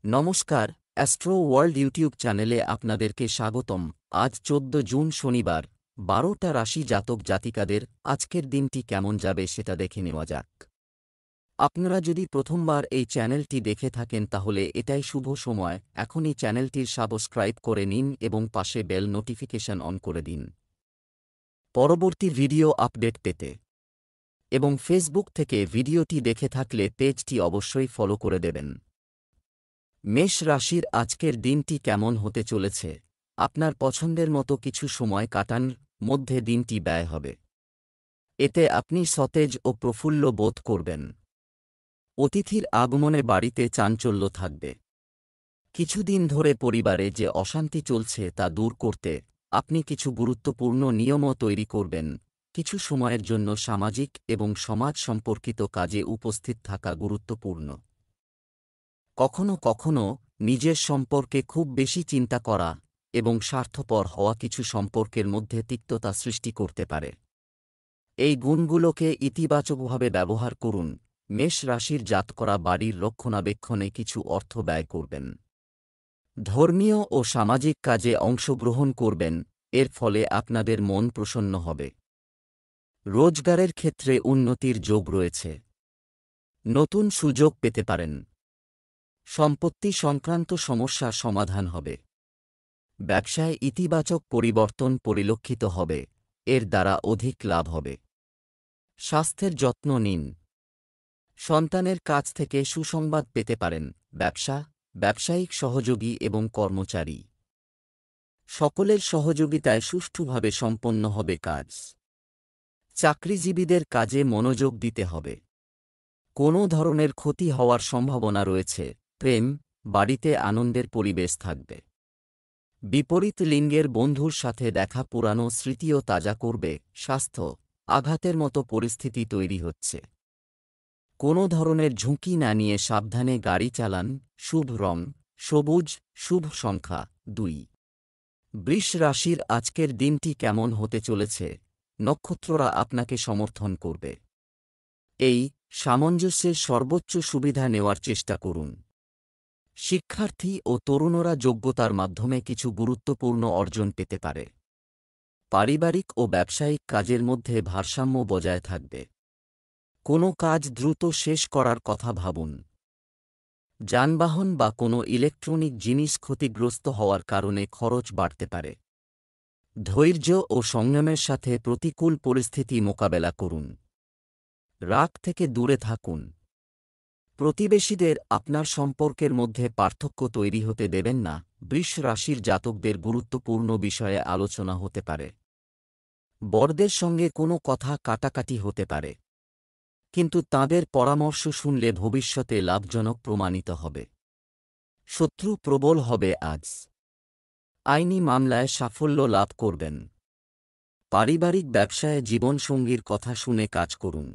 নমস্কার, astro world YouTube চ্যানেলে আপনাদেরকে স্বাগতম। আজ ১৪ জুন শনিবার, ১২টা রাশি জাতক জাতিকাদের আজকের দিনটি কেমন যাবে সেটা দেখে নেওয়া যাক। আপনারা যদি প্রথমবার এই চ্যানেলটি দেখে থাকেন তাহলে এটাই শুভ সময়, এখনই চ্যানেলটির সাবস্ক্রাইব করে নিন এবং পাশে বেল নোটিফিকেশন অন করে দিন পরবর্তী ভিডিও আপডেট পেতে। এবং ফেসবুক থেকে ভিডিওটি দেখে থাকলে পেজটি অবশ্যই ফলো করে দেবেন। মেষ রাশির আজকের দিনটি কেমন হতে চলেছে? আপনার পছন্দের মতো কিছু সময় কাটান মধ্যে দিনটি ব্যয় হবে। এতে আপনি সতেজ ও প্রফুল্ল বোধ করবেন। অতিথির আগমনে বাড়িতে চাঞ্চল্য থাকবে। কিছুদিন ধরে পরিবারে যে অশান্তি চলছে তা দূর করতে আপনি কিছু গুরুত্বপূর্ণ নিয়মও তৈরি করবেন। কিছু সময়ের জন্য সামাজিক এবং সমাজ সম্পর্কিত কাজে উপস্থিত থাকা গুরুত্বপূর্ণ। কখনো কখনো নিজের সম্পর্কে খুব বেশি চিন্তা করা এবং স্বার্থপর হওয়া কিছু সম্পর্কের মধ্যে তিক্ততা সৃষ্টি করতে পারে। এই গুণগুলোকে ইতিবাচকভাবে ব্যবহার করুন। মেষ রাশির জাতকরা বাড়ির রক্ষণাবেক্ষণে কিছু অর্থ ব্যয় করবেন। ধর্মীয় ও সামাজিক কাজে অংশগ্রহণ করবেন, এর ফলে আপনাদের মন প্রসন্ন হবে। রোজগারের ক্ষেত্রে উন্নতির যোগ রয়েছে। নতুন সুযোগ পেতে পারেন। সম্পত্তি সংক্রান্ত সমস্যার সমাধান হবে। ব্যবসায় ইতিবাচক পরিবর্তন পরিলক্ষিত হবে, এর দ্বারা অধিক লাভ হবে। স্বাস্থ্যের যত্ন নিন। সন্তানের কাছ থেকে সুসংবাদ পেতে পারেন। ব্যবসায়িক সহযোগী এবং কর্মচারী সকলের সহযোগিতায় সুষ্ঠুভাবে সম্পন্ন হবে কাজ। চাকরিজীবীদের কাজে মনোযোগ দিতে হবে। কোনো ধরনের ক্ষতি হওয়ার সম্ভাবনা রয়েছে। প্রেম, বাড়িতে আনন্দের পরিবেশ থাকবে। বিপরীত লিঙ্গের বন্ধুর সাথে দেখা পুরানো স্মৃতিও তাজা করবে। স্বাস্থ্য, আঘাতের মতো পরিস্থিতি তৈরি হচ্ছে। কোনো ধরনের ঝুঁকি না নিয়ে সাবধানে গাড়ি চালান। শুভ রং সবুজ, শুভ সংখ্যা ২। বৃষ রাশির আজকের দিনটি কেমন হতে চলেছে? নক্ষত্ররা আপনাকে সমর্থন করবে। এই সামঞ্জস্যের সর্বোচ্চ সুবিধা নেওয়ার চেষ্টা করুন। শিক্ষার্থী ও তরুণরা যোগ্যতার মাধ্যমে কিছু গুরুত্বপূর্ণ অর্জন পেতে পারে। পারিবারিক ও ব্যবসায়িক কাজের মধ্যে ভারসাম্য বজায় থাকবে। কোনো কাজ দ্রুত শেষ করার কথা ভাবুন। যানবাহন বা কোনো ইলেকট্রনিক জিনিস ক্ষতিগ্রস্ত হওয়ার কারণে খরচ বাড়তে পারে। ধৈর্য ও সংযমের সাথে প্রতিকূল পরিস্থিতি মোকাবেলা করুন। রাগ থেকে দূরে থাকুন। প্রতিবেশীদের আপনার সম্পর্কের মধ্যে পার্থক্য তৈরি হতে দেবেন না। বৃষ রাশির জাতকদের গুরুত্বপূর্ণ বিষয়ে আলোচনা হতে পারে। বড়দের সঙ্গে কোনো কথা কাটাকাটি হতে পারে, কিন্তু তাঁদের পরামর্শ শুনলে ভবিষ্যতে লাভজনক প্রমাণিত হবে। শত্রু প্রবল হবে আজ। আইনি মামলায় সাফল্য লাভ করবেন। পারিবারিক ব্যবসায় জীবনসঙ্গীর কথা শুনে কাজ করুন।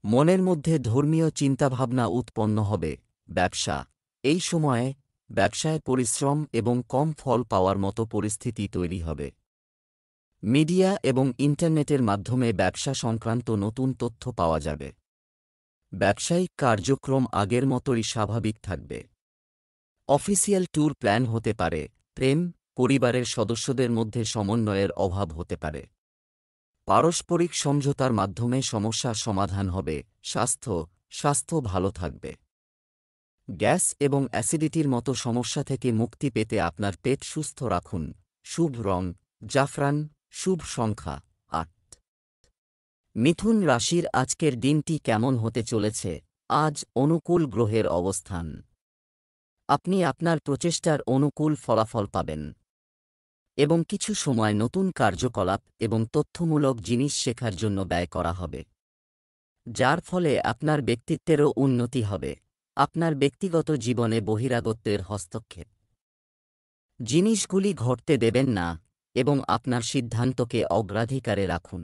মনের মধ্যে ধর্মীয় চিন্তাভাবনা উৎপন্ন হবে। এই সময়ে ব্যবসায় পরিশ্রম এবং কম ফল পাওয়ার মতো পরিস্থিতি তৈরি হবে। মিডিয়া এবং ইন্টারনেটের মাধ্যমে ব্যবসা সংক্রান্ত নতুন তথ্য পাওয়া যাবে। ব্যবসায়িক কার্যক্রম আগের মতোই স্বাভাবিক থাকবে। অফিসিয়াল ট্যুর প্ল্যান হতে পারে। প্রেম, পরিবারের সদস্যদের মধ্যে সমন্বয়ের অভাব হতে পারে। পারস্পরিক সমঝোতার মাধ্যমে সমস্যার সমাধান হবে। স্বাস্থ্য ভালো থাকবে। গ্যাস এবং অ্যাসিডিটির মতো সমস্যা থেকে মুক্তি পেতে আপনার পেট সুস্থ রাখুন। শুভ রং জাফরান, শুভ সংখ্যা ৮। মিথুন রাশির আজকের দিনটি কেমন হতে চলেছে? আজ অনুকূল গ্রহের অবস্থান। আপনি আপনার প্রচেষ্টার অনুকূল ফলাফল পাবেন এবং কিছু সময় নতুন কার্যকলাপ এবং তথ্যমূলক জিনিস শেখার জন্য ব্যয় করা হবে, যার ফলে আপনার ব্যক্তিত্বেরও উন্নতি হবে। আপনার ব্যক্তিগত জীবনে বহিরাগতের হস্তক্ষেপ জিনিসগুলি ঘটতে দেবেন না এবং আপনার সিদ্ধান্তকে অগ্রাধিকারে রাখুন।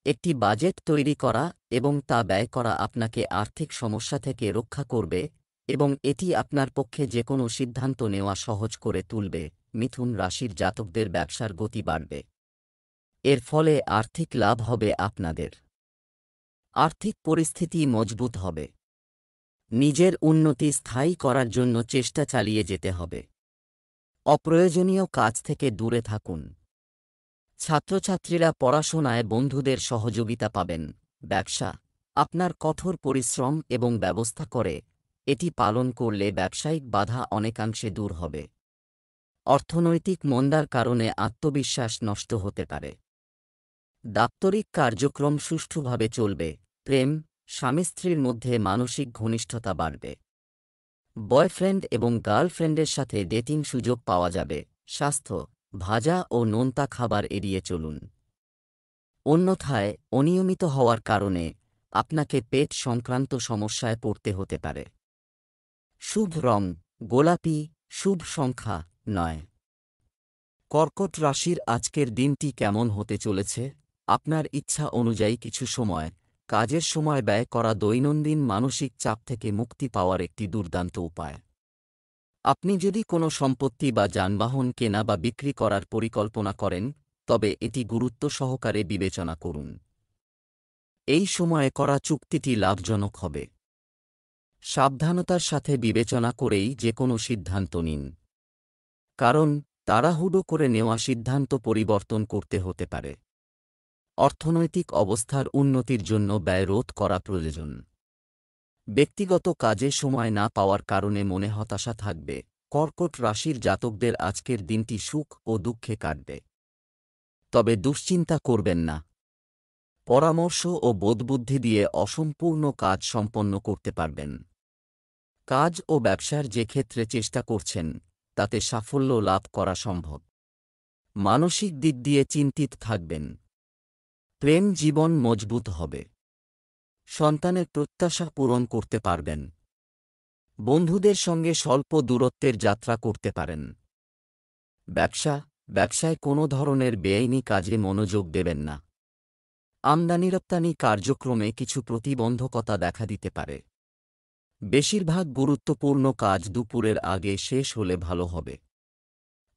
একটি বাজেট তৈরি করা এবং তা ব্যয় করা আপনাকে আর্থিক সমস্যা থেকে রক্ষা করবে এবং এটি আপনার পক্ষে যে কোনো সিদ্ধান্ত নেওয়া সহজ করে তুলবে। মিথুন রাশির জাতকদের ব্যবসার গতি বাড়বে। এর ফলে আর্থিক লাভ হবে আপনাদের। আর্থিক পরিস্থিতি মজবুত হবে। নিজের উন্নতি স্থায়ী করার জন্য চেষ্টা চালিয়ে যেতে হবে। অপ্রয়োজনীয় কাজ থেকে দূরে থাকুন। ছাত্রছাত্রীরা পড়াশোনায় বন্ধুদের সহযোগিতা পাবেন। ব্যবসা, আপনার কঠোর পরিশ্রম এবং ব্যবস্থা করে এটি পালন করলে ব্যবসায়িক বাধা অনেকাংশে দূর হবে। অর্থনৈতিক মন্দার কারণে আত্মবিশ্বাস নষ্ট হতে পারে। দাপ্তরিক কার্যক্রম সুষ্ঠুভাবে চলবে। প্রেম, স্বামী স্ত্রীর মধ্যে মানসিক ঘনিষ্ঠতা বাড়বে। বয়ফ্রেন্ড এবং গার্লফ্রেন্ডের সাথে ডেটিং সুযোগ পাওয়া যাবে। স্বাস্থ্য, ভাজা ও নোনতা খাবার এড়িয়ে চলুন। অন্যথায় অনিয়মিত হওয়ার কারণে আপনাকে পেট সংক্রান্ত সমস্যায় পড়তে হতে পারে। শুভ রং গোলাপি, শুভ সংখ্যা 9। কর্কট রাশির আজকের দিনটি কেমন হতে চলেছে? আপনার ইচ্ছা অনুযায়ী কিছু সময় কাজের সময় ব্যয় করা দৈনন্দিন মানসিক চাপ থেকে মুক্তি পাওয়ার একটি দুর্দান্ত উপায়। আপনি যদি কোনো সম্পত্তি বা যানবাহন কেনা বা বিক্রি করার পরিকল্পনা করেন, তবে এটি গুরুত্ব সহকারে বিবেচনা করুন। এই সময়ে করা চুক্তিটি লাভজনক হবে। সাবধানতার সাথে বিবেচনা করেই যে কোনো সিদ্ধান্ত নিন, কারণ তাড়াহুড়ো করে নেওয়া সিদ্ধান্ত পরিবর্তন করতে হতে পারে। অর্থনৈতিক অবস্থার উন্নতির জন্য ব্যয় রোধ করা প্রয়োজন। ব্যক্তিগত কাজে সময় না পাওয়ার কারণে মনে হতাশা থাকবে। কর্কট রাশির জাতকদের আজকের দিনটি সুখ ও দুঃখে কাটবে। তবে দুশ্চিন্তা করবেন না। পরামর্শ ও বোধবুদ্ধি দিয়ে অসম্পূর্ণ কাজ সম্পন্ন করতে পারবেন। কাজ ও ব্যবসার যে ক্ষেত্রে চেষ্টা করছেন, তাতে সাফল্য লাভ করা সম্ভব। মানসিক দিক দিয়ে চিন্তিত থাকবেন। প্রেম জীবন মজবুত হবে। সন্তানের প্রত্যাশা পূরণ করতে পারবেন। বন্ধুদের সঙ্গে স্বল্প দূরত্বের যাত্রা করতে পারেন। ব্যবসায় কোনো ধরনের বেআইনি কাজে মনোযোগ দেবেন না। আমদানি রপ্তানি কার্যক্রমে কিছু প্রতিবন্ধকতা দেখা দিতে পারে। বেশিরভাগ গুরুত্বপূর্ণ কাজ দুপুরের আগে শেষ হলে ভালো হবে।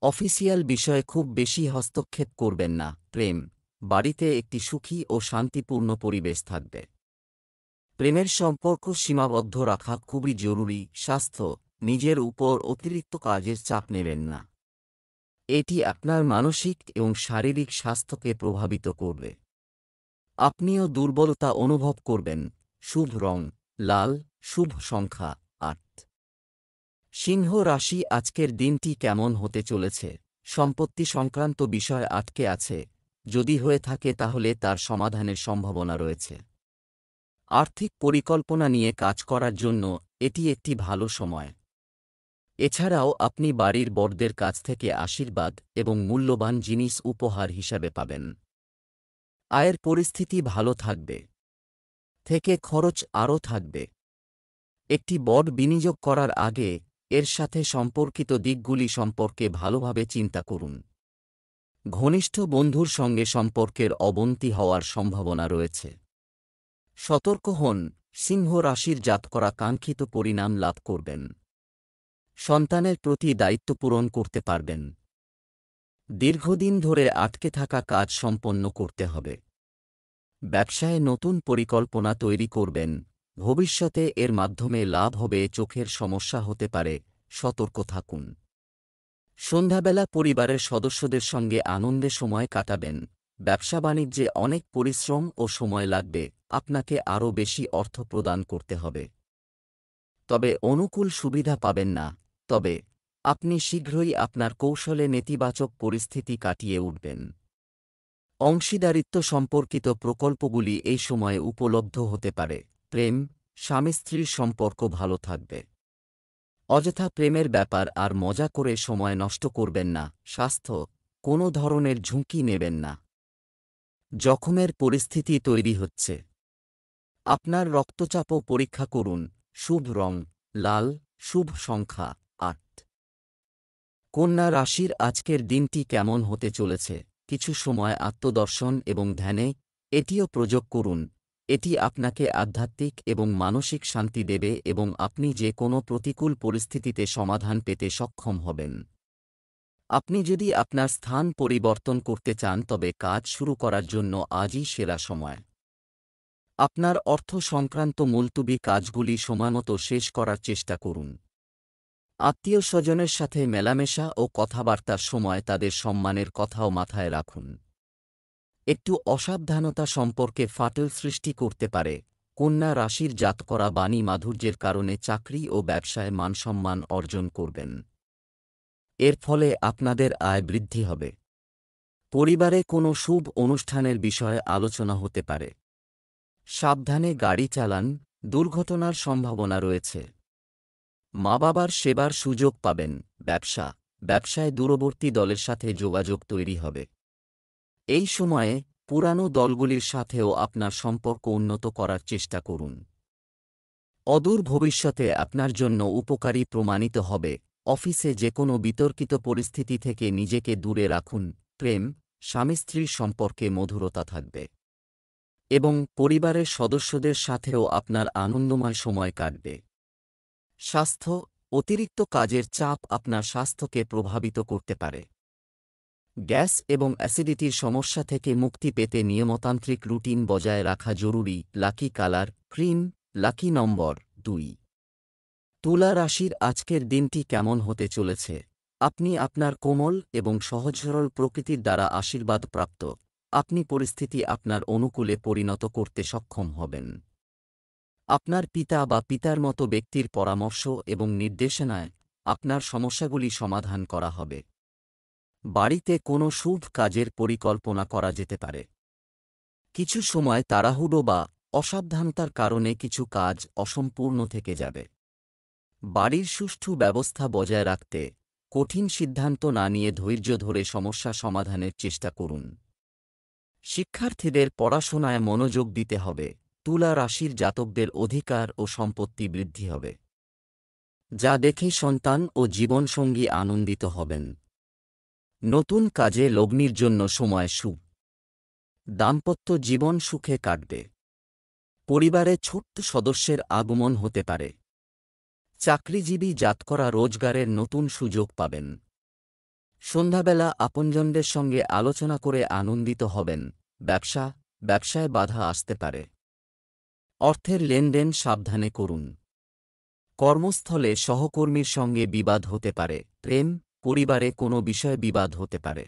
অফিসিয়াল বিষয়ে খুব বেশি হস্তক্ষেপ করবেন না। প্রেম, বাড়িতে একটি সুখী ও শান্তিপূর্ণ পরিবেশ থাকবে। প্রেমের সম্পর্ক সীমাবদ্ধ রাখা খুবই জরুরি। স্বাস্থ্য, নিজের উপর অতিরিক্ত কাজের চাপ নেবেন না। এটি আপনার মানসিক এবং শারীরিক স্বাস্থ্যকে প্রভাবিত করবে। আপনিও দুর্বলতা অনুভব করবেন। শুভ রং লাল, শুভ সংখ্যা 8। সিংহ রাশি আজকের দিনটি কেমন হতে চলেছে? সম্পত্তি সংক্রান্ত বিষয় আটকে আছে, যদি হয়ে থাকে তাহলে তার সমাধানের সম্ভাবনা রয়েছে। আর্থিক পরিকল্পনা নিয়ে কাজ করার জন্য এটি একটি ভালো সময়। এছাড়াও আপনি বাড়ির বড়দের কাছ থেকে আশীর্বাদ এবং মূল্যবান জিনিস উপহার হিসাবে পাবেন। আয়ের পরিস্থিতি ভালো থাকবে। থেকে খরচ আরও থাকবে। একটি বড় বিনিয়োগ করার আগে এর সাথে সম্পর্কিত দিকগুলি সম্পর্কে ভালোভাবে চিন্তা করুন। ঘনিষ্ঠ বন্ধুর সঙ্গে সম্পর্কের অবনতি হওয়ার সম্ভাবনা রয়েছে। সতর্ক হন, সিংহ রাশির জাতকরা কাঙ্ক্ষিত পরিণাম লাভ করবেন। সন্তানের প্রতি দায়িত্ব পূরণ করতে পারবেন। দীর্ঘদিন ধরে আটকে থাকা কাজ সম্পন্ন করতে হবে। ব্যবসায় নতুন পরিকল্পনা তৈরি করবেন। ভবিষ্যতে এর মাধ্যমে লাভ হবে। চোখের সমস্যা হতে পারে, সতর্ক থাকুন। সন্ধ্যাবেলা পরিবারের সদস্যদের সঙ্গে আনন্দে সময় কাটাবেন। ব্যবসা বাণিজ্যে অনেক পরিশ্রম ও সময় লাগবে। আপনাকে আরও বেশি অর্থ প্রদান করতে হবে। তবে অনুকূল সুবিধা পাবেন না। তবে আপনি শীঘ্রই আপনার কৌশলে নেতিবাচক পরিস্থিতি কাটিয়ে উঠবেন। অংশীদারিত্ব সম্পর্কিত প্রকল্পগুলি এই সময়ে উপলব্ধ হতে পারে। প্রেম, স্বামী স্ত্রীর সম্পর্ক ভালো থাকবে। অযথা প্রেমের ব্যাপার আর মজা করে সময় নষ্ট করবেন না। স্বাস্থ্য, কোনো ধরনের ঝুঁকি নেবেন না। জখমের পরিস্থিতি তৈরি হচ্ছে। আপনার রক্তচাপও পরীক্ষা করুন। শুভ রং লাল, শুভ সংখ্যা 8। কন্যা রাশির আজকের দিনটি কেমন হতে চলেছে? কিছু সময় আত্মদর্শন এবং ধ্যানে এটিও প্রয়োগ করুন। এটি আপনাকে আধ্যাত্মিক এবং মানসিক শান্তি দেবে এবং আপনি যে কোনো প্রতিকূল পরিস্থিতিতে সমাধান পেতে সক্ষম হবেন। আপনি যদি আপনার স্থান পরিবর্তন করতে চান তবে কাজ শুরু করার জন্য আজই সেরা সময়। আপনার অর্থ সংক্রান্ত মুলতুবি কাজগুলি সময়মতো শেষ করার চেষ্টা করুন। আত্মীয়-স্বজনের সাথে মেলামেশা ও কথাবার্তার সময় তাদের সম্মানের কথাও মাথায় রাখুন। একটু অসাবধানতা সম্পর্কে ফাটল সৃষ্টি করতে পারে। কন্যা রাশির জাতকরা বাণী মাধুর্যের কারণে চাকরি ও ব্যবসায় মানসম্মান অর্জন করবেন। এর ফলে আপনাদের আয় বৃদ্ধি হবে। পরিবারে কোনো শুভ অনুষ্ঠানের বিষয়ে আলোচনা হতে পারে। সাবধানে গাড়ি চালান, দুর্ঘটনার সম্ভাবনা রয়েছে। মা-বাবার সেবার সুযোগ পাবেন। ব্যবসায় দূরবর্তী দলের সাথে যোগাযোগ তৈরি হবে। এই সময়ে পুরানো দলগুলির সাথেও আপনার সম্পর্ক উন্নত করার চেষ্টা করুন। অদূর ভবিষ্যতে আপনার জন্য উপকারী প্রমাণিত হবে। অফিসে যেকোনো বিতর্কিত পরিস্থিতি থেকে নিজেকে দূরে রাখুন। প্রেম, স্বামী-স্ত্রীর সম্পর্কে মধুরতা থাকবে এবং পরিবারের সদস্যদের সাথেও আপনার আনন্দময় সময় কাটবে। স্বাস্থ্য, অতিরিক্ত কাজের চাপ আপনার স্বাস্থ্যকে প্রভাবিত করতে পারে। গ্যাস এবং অ্যাসিডিটির সমস্যা থেকে মুক্তি পেতে নিয়মতান্ত্রিক রুটিন বজায় রাখা জরুরি। লাকি কালার ক্রিম, লাকি নম্বর 2। তুলা রাশির আজকের দিনটি কেমন হতে চলেছে? আপনি আপনার কোমল এবং সহজ সরল প্রকৃতির দ্বারা আশীর্বাদ প্রাপ্ত। আপনি পরিস্থিতি আপনার অনুকূলে পরিণত করতে সক্ষম হবেন। আপনার পিতা বা পিতার মতো ব্যক্তির পরামর্শ এবং নির্দেশনায় আপনার সমস্যাগুলি সমাধান করা হবে। বাড়িতে কোনো শুভ কাজের পরিকল্পনা করা যেতে পারে। কিছু সময় তাড়াহুড়ো বা অসাবধানতার কারণে কিছু কাজ অসম্পূর্ণ থেকে যাবে। বাড়ির সুষ্ঠু ব্যবস্থা বজায় রাখতে কঠিন সিদ্ধান্ত না নিয়ে ধৈর্য ধরে সমস্যা সমাধানের চেষ্টা করুন। শিক্ষার্থীদের পড়াশোনায় মনোযোগ দিতে হবে। তুলা রাশির জাতকদের অধিকার ও সম্পত্তি বৃদ্ধি হবে, যা দেখে সন্তান ও জীবনসঙ্গী আনন্দিত হবেন। নতুন কাজে লগ্নির জন্য সময় শুভ। দাম্পত্য জীবন সুখে কাটবে। পরিবারে ছোট্ট সদস্যের আগমন হতে পারে। চাকরিজীবী জাতকরা রোজগারের নতুন সুযোগ পাবেন। সন্ধ্যাবেলা আপনজনদের সঙ্গে আলোচনা করে আনন্দিত হবেন। ব্যবসায় বাধা আসতে পারে। অর্থের লেনদেন সাবধানে করুন। কর্মস্থলে সহকর্মীর সঙ্গে বিবাদ হতে পারে। প্রেম, পরিবারে কোনো বিষয়ে বিবাদ হতে পারে।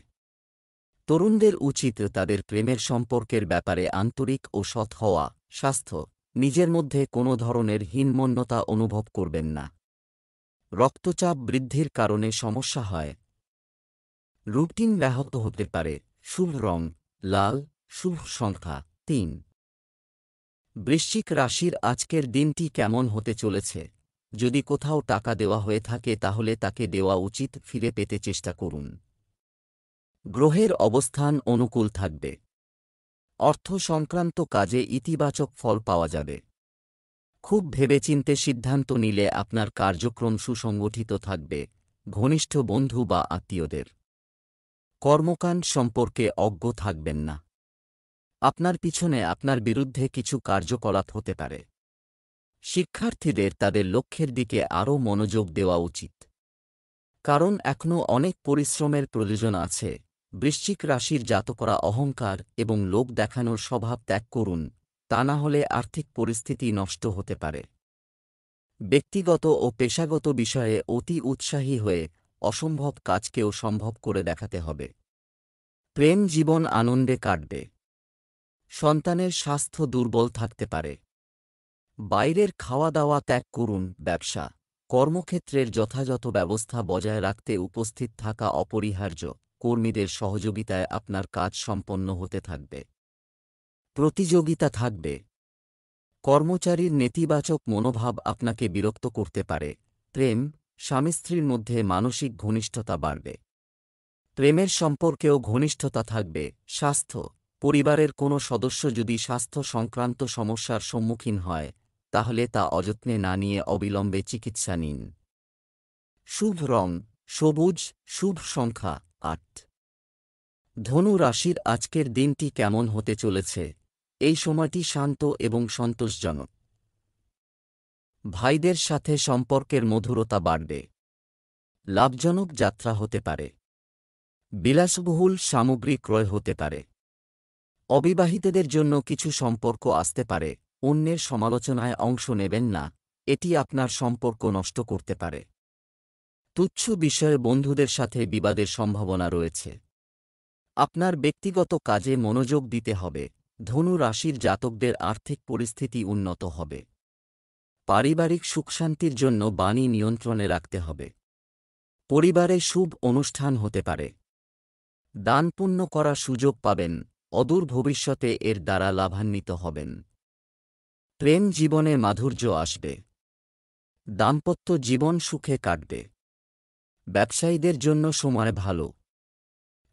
তরুণদের উচিত তাদের প্রেমের সম্পর্কের ব্যাপারে আন্তরিক ও সৎ হওয়া। স্বাস্থ্য, নিজের মধ্যে কোনো ধরনের হীনমন্যতা অনুভব করবেন না। রক্তচাপ বৃদ্ধির কারণে সমস্যা হয়। রুটিন ব্যাহত হতে পারে। শুভ রং লাল, শুভ সংখ্যা 3। বৃশ্চিক রাশির আজকের দিনটি কেমন হতে চলেছে? যদি কোথাও টাকা দেওয়া হয়ে থাকে তাহলে তাকে দেওয়া উচিত। ফিরে পেতে চেষ্টা করুন। গ্রহের অবস্থান অনুকূল থাকবে। অর্থ সংক্রান্ত কাজে ইতিবাচক ফল পাওয়া যাবে। খুব ভেবেচিন্তে সিদ্ধান্ত নিলে আপনার কার্যক্রম সুসংগঠিত থাকবে। ঘনিষ্ঠ বন্ধু বা আত্মীয়দের কর্মকাণ্ড সম্পর্কে অজ্ঞ থাকবেন না। আপনার পিছনে আপনার বিরুদ্ধে কিছু কার্যকলাপ হতে পারে। শিক্ষার্থীদের তাদের লক্ষ্যের দিকে আরও মনোযোগ দেওয়া উচিত, কারণ এখনও অনেক পরিশ্রমের প্রয়োজন আছে। বৃশ্চিক রাশির জাতকরা অহংকার এবং লোক দেখানোর স্বভাব ত্যাগ করুন, তা না হলে আর্থিক পরিস্থিতি নষ্ট হতে পারে। ব্যক্তিগত ও পেশাগত বিষয়ে অতি উৎসাহী হয়ে অসম্ভব কাজকেও সম্ভব করে দেখাতে হবে। প্রেম জীবন আনন্দে কাটবে। সন্তানের স্বাস্থ্য দুর্বল থাকতে পারে। বাইরের খাওয়া দাওয়া ত্যাগ করুন। কর্মক্ষেত্রের যথাযথ ব্যবস্থা বজায় রাখতে উপস্থিত থাকা অপরিহার্য। কর্মীদের সহযোগিতায় আপনার কাজ সম্পন্ন হতে থাকবে। প্রতিযোগিতা থাকবে। কর্মচারীর নেতিবাচক মনোভাব আপনাকে বিরক্ত করতে পারে। প্রেম, স্বামী-স্ত্রীর মধ্যে মানসিক ঘনিষ্ঠতা বাড়বে। প্রেমের সম্পর্কেও ঘনিষ্ঠতা থাকবে। স্বাস্থ্য, পরিবারের কোনো সদস্য যদি স্বাস্থ্য সংক্রান্ত সমস্যার সম্মুখীন হয় তাহলে তা অযত্নে না নিয়ে অবিলম্বে চিকিৎসা নিন। শুভ রং সবুজ, শুভ সংখ্যা 8। ধনু রাশির আজকের দিনটি কেমন হতে চলেছে? এই সময়টি শান্ত এবং সন্তোষজনক। ভাইদের সাথে সম্পর্কের মধুরতা বাড়বে। লাভজনক যাত্রা হতে পারে। বিলাসবহুল সামগ্রী ক্রয় হতে পারে। অবিবাহিতদের জন্য কিছু সম্পর্ক আসতে পারে, অন্যের সমালোচনায় অংশ নেবেন না, এটি আপনার সম্পর্ক নষ্ট করতে পারে। তুচ্ছ বিষয়ে বন্ধুদের সাথে বিবাদের সম্ভাবনা রয়েছে। আপনার ব্যক্তিগত কাজে মনোযোগ দিতে হবে। ধনু রাশির জাতকদের আর্থিক পরিস্থিতি উন্নত হবে। পারিবারিক সুখশান্তির জন্য বাণী নিয়ন্ত্রণে রাখতে হবে। পরিবারে শুভ অনুষ্ঠান হতে পারে। দান পুণ্য করার সুযোগ পাবেন, অদূর ভবিষ্যতে এর দ্বারা লাভান্বিত হবেন। প্রেম জীবনে মাধুর্য আসবে। দাম্পত্য জীবন সুখে কাটবে। ব্যবসায়ীদের জন্য সময় ভালো।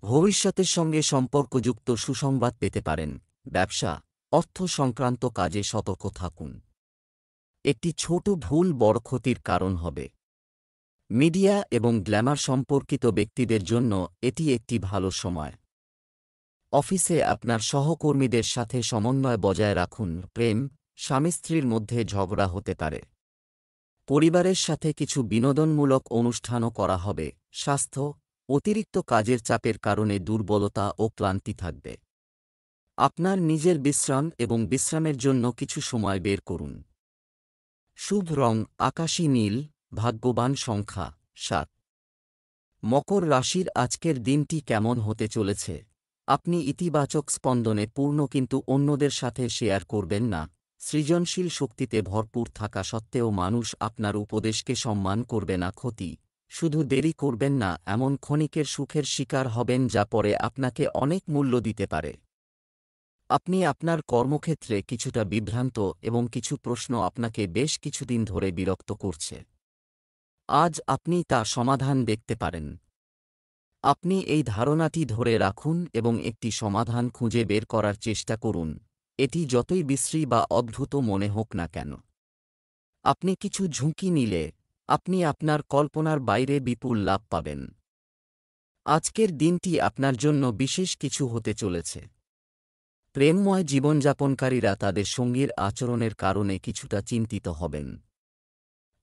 ভবিষ্যতের সঙ্গে সম্পর্কযুক্ত সুসংবাদ পেতে পারেন। ব্যবসা, অর্থ সংক্রান্ত কাজে সতর্ক থাকুন। একটি ছোট ভুল বড় ক্ষতির কারণ হবে। মিডিয়া এবং গ্ল্যামার সম্পর্কিত ব্যক্তিদের জন্য এটি একটি ভালো সময়। অফিসে আপনার সহকর্মীদের সাথে সমন্বয় বজায় রাখুন। প্রেম, স্বামী স্ত্রীর মধ্যে ঝগড়া হতে পারে। পরিবারের সাথে কিছু বিনোদনমূলক অনুষ্ঠানও করা হবে। স্বাস্থ্য, অতিরিক্ত কাজের চাপের কারণে দুর্বলতা ও ক্লান্তি থাকবে। আপনার নিজের বিশ্রাম এবং বিশ্রামের জন্য কিছু সময় বের করুন। শুভ রং আকাশী নীল। ভাগ্যবান সংখ্যা 7। মকর রাশির আজকের দিনটি কেমন হতে চলেছে? আপনি ইতিবাচক স্পন্দনে পূর্ণ, কিন্তু অন্যদের সাথে শেয়ার করবেন না। সৃজনশীল শক্তিতে ভরপুর থাকা সত্ত্বেও মানুষ আপনার উপদেশকে সম্মান করবে না। ক্ষতি, শুধু দেরি করবেন না, এমন ক্ষণিকের সুখের শিকার হবেন যা পরে আপনাকে অনেক মূল্য দিতে পারে। আপনি আপনার কর্মক্ষেত্রে কিছুটা বিভ্রান্ত এবং কিছু প্রশ্ন আপনাকে বেশ কিছুদিন ধরে বিরক্ত করছে। আজ আপনি তা সমাধান দেখতে পারেন। আপনি এই ধারণাটি ধরে রাখুন এবং একটি সমাধান খুঁজে বের করার চেষ্টা করুন, এটি যতই বিশ্রী বা অদ্ভুত মনে হোক না কেন। আপনি কিছু ঝুঁকি নিলে আপনি আপনার কল্পনার বাইরে বিপুল লাভ পাবেন। আজকের দিনটি আপনার জন্য বিশেষ কিছু হতে চলেছে। প্রেমময় জীবনযাপনকারীরা তাদের সঙ্গীর আচরণের কারণে কিছুটা চিন্তিত হবেন।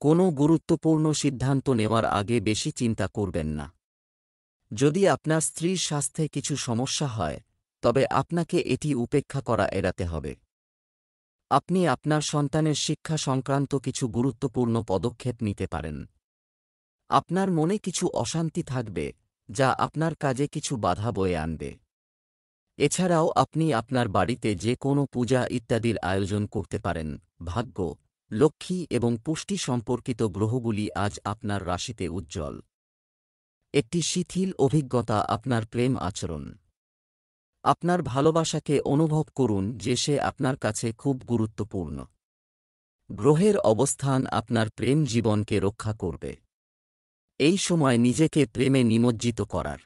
কোনো গুরুত্বপূর্ণ সিদ্ধান্ত নেওয়ার আগে বেশি চিন্তা করবেন না। যদি আপনার স্ত্রীর স্বাস্থ্যে কিছু সমস্যা হয়, তবে আপনাকে এটি উপেক্ষা করা এড়াতে হবে। আপনি আপনার সন্তানের শিক্ষা সংক্রান্ত কিছু গুরুত্বপূর্ণ পদক্ষেপ নিতে পারেন। আপনার মনে কিছু অশান্তি থাকবে, যা আপনার কাজে কিছু বাধা বয়ে আনবে। এছাড়াও আপনি আপনার বাড়িতে যে কোনো পূজা ইত্যাদির আয়োজন করতে পারেন। ভাগ্য, লক্ষ্মী এবং পুষ্টি সম্পর্কিত গ্রহগুলি আজ আপনার রাশিতে উজ্জ্বল। একটি শিথিল অভিজ্ঞতা আপনার প্রেম আচরণ। আপনার ভালোবাসাকে অনুভব করুন যে সে আপনার কাছে খুব গুরুত্বপূর্ণ। গ্রহের অবস্থান আপনার প্রেম জীবনকে রক্ষা করবে। এই সময় নিজেকে প্রেমে নিমজ্জিত করার।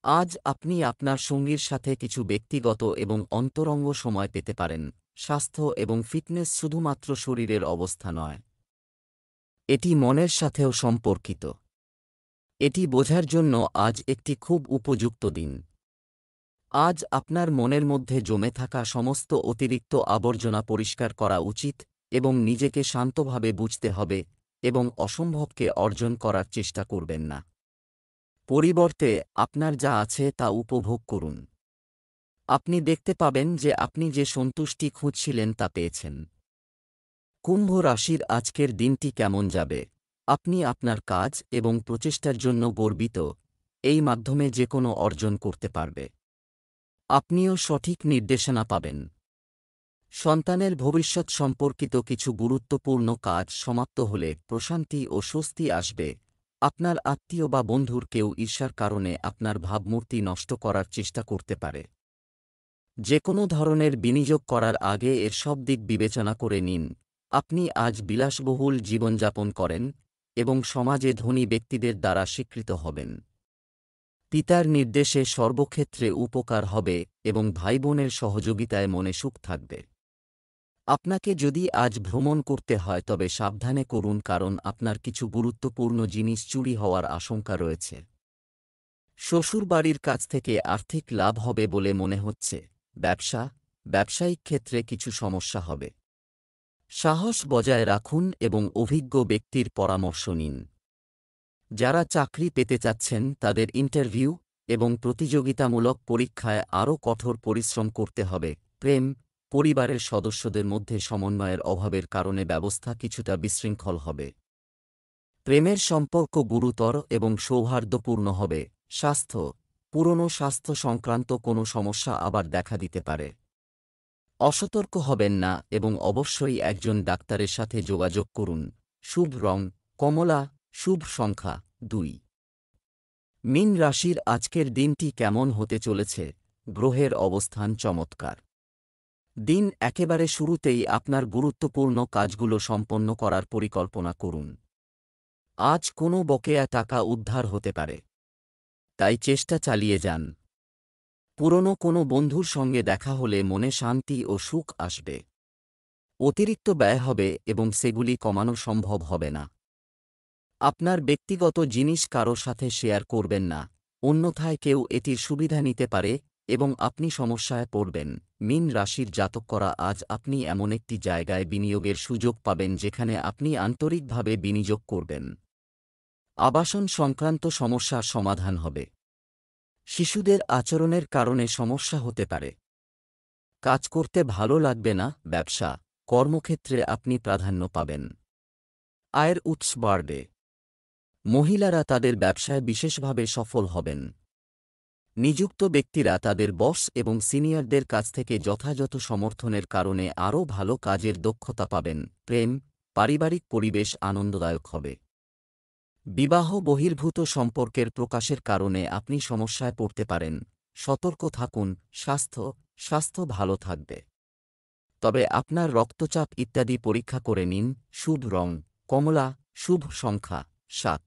আজ আপনি আপনার সঙ্গীর সাথে কিছু ব্যক্তিগত এবং অন্তরঙ্গ সময় পেতে পারেন। স্বাস্থ্য এবং ফিটনেস শুধুমাত্র শরীরের অবস্থা নয়, এটি মনের সাথেও সম্পর্কিত। এটি বোঝার জন্য আজ একটি খুব উপযুক্ত দিন। আজ আপনার মনের মধ্যে জমে থাকা সমস্ত অতিরিক্ত আবর্জনা পরিষ্কার করা উচিত এবং নিজেকে শান্তভাবে বুঝতে হবে এবং অসম্ভবকে অর্জন করার চেষ্টা করবেন না। পরিবর্তে আপনার যা আছে তা উপভোগ করুন। আপনি দেখতে পাবেন যে আপনি যে সন্তুষ্টি খুঁজছিলেন তা পেয়েছেন। কুম্ভ রাশির আজকের দিনটি কেমন যাবে? আপনি আপনার কাজ এবং প্রচেষ্টার জন্য গর্বিত, এই মাধ্যমে যে কোনো অর্জন করতে পারবে। আপনিও সঠিক নির্দেশনা পাবেন। সন্তানের ভবিষ্যৎ সম্পর্কিত কিছু গুরুত্বপূর্ণ কাজ সমাপ্ত হলে প্রশান্তি ও স্বস্তি আসবে। আপনার আত্মীয় বা বন্ধুর কেউ ঈর্ষার কারণে আপনার ভাবমূর্তি নষ্ট করার চেষ্টা করতে পারে। যে কোনো ধরনের বিনিয়োগ করার আগে এর সব দিক বিবেচনা করে নিন। আপনি আজ বিলাসবহুল জীবনযাপন করেন এবং সমাজে ধনী ব্যক্তিদের দ্বারা স্বীকৃত হবেন। পিতার নির্দেশে সর্বক্ষেত্রে উপকার হবে এবং ভাইবোনের সহযোগিতায় মনে সুখ থাকবে। আপনাকে যদি আজ ভ্রমণ করতে হয় তবে সাবধানে করুন, কারণ আপনার কিছু গুরুত্বপূর্ণ জিনিস চুরি হওয়ার আশঙ্কা রয়েছে। শ্বশুরবাড়ির কাছ থেকে আর্থিক লাভ হবে বলে মনে হচ্ছে। ব্যবসায়িক ক্ষেত্রে কিছু সমস্যা হবে। সাহস বজায় রাখুন এবং অভিজ্ঞ ব্যক্তির পরামর্শ নিন। যারা চাকরি পেতে চাচ্ছেন তাদের ইন্টারভিউ এবং প্রতিযোগিতামূলক পরীক্ষায় আরও কঠোর পরিশ্রম করতে হবে। প্রেম, পরিবারের সদস্যদের মধ্যে সমন্বয়ের অভাবের কারণে ব্যবস্থা কিছুটা বিশৃঙ্খল হবে। প্রেমের সম্পর্ক গুরুতর এবং সৌহার্দ্যপূর্ণ হবে। স্বাস্থ্য, পুরনো স্বাস্থ্য সংক্রান্ত কোনো সমস্যা আবার দেখা দিতে পারে। অসতর্ক হবেন না এবং অবশ্যই একজন ডাক্তারের সাথে যোগাযোগ করুন। শুভ রং কমলা, শুভ সংখ্যা 2। মীন রাশির আজকের দিনটি কেমন হতে চলেছে? গ্রহের অবস্থান চমৎকার। দিন একেবারে শুরুতেই আপনার গুরুত্বপূর্ণ কাজগুলো সম্পন্ন করার পরিকল্পনা করুন। আজ কোনো বকেয়া টাকা উদ্ধার হতে পারে, তাই চেষ্টা চালিয়ে যান। পুরনো কোনো বন্ধুর সঙ্গে দেখা হলে মনে শান্তি ও সুখ আসবে। অতিরিক্ত ব্যয় হবে এবং সেগুলি কমানো সম্ভব হবে না। আপনার ব্যক্তিগত জিনিস কারো সাথে শেয়ার করবেন না, অন্যথায় কেউ এটির সুবিধা নিতে পারে এবং আপনি সমস্যায় পড়বেন। মীন রাশির জাতকরা আজ আপনি এমন একটি জায়গায় বিনিয়োগের সুযোগ পাবেন যেখানে আপনি আন্তরিকভাবে বিনিয়োগ করবেন। আবাসন সংক্রান্ত সমস্যার সমাধান হবে। শিশুদের আচরণের কারণে সমস্যা হতে পারে। কাজ করতে ভালো লাগবে না। ব্যবসা, কর্মক্ষেত্রে আপনি প্রাধান্য পাবেন। আয়ের উৎস বাড়বে। মহিলারা তাদের ব্যবসায় বিশেষভাবে সফল হবেন। নিযুক্ত ব্যক্তিরা তাদের বস এবং সিনিয়রদের কাছ থেকে যথাযথ সমর্থনের কারণে আরও ভালো কাজের দক্ষতা পাবেন। প্রেম, পারিবারিক পরিবেশ আনন্দদায়ক হবে। বিবাহ বহির্ভূত সম্পর্কের প্রকাশের কারণে আপনি সমস্যায় পড়তে পারেন। সতর্ক থাকুন। স্বাস্থ্য ভালো থাকবে, তবে আপনার রক্তচাপ ইত্যাদি পরীক্ষা করে নিন। শুভ রং কমলা, শুভ সংখ্যা 7।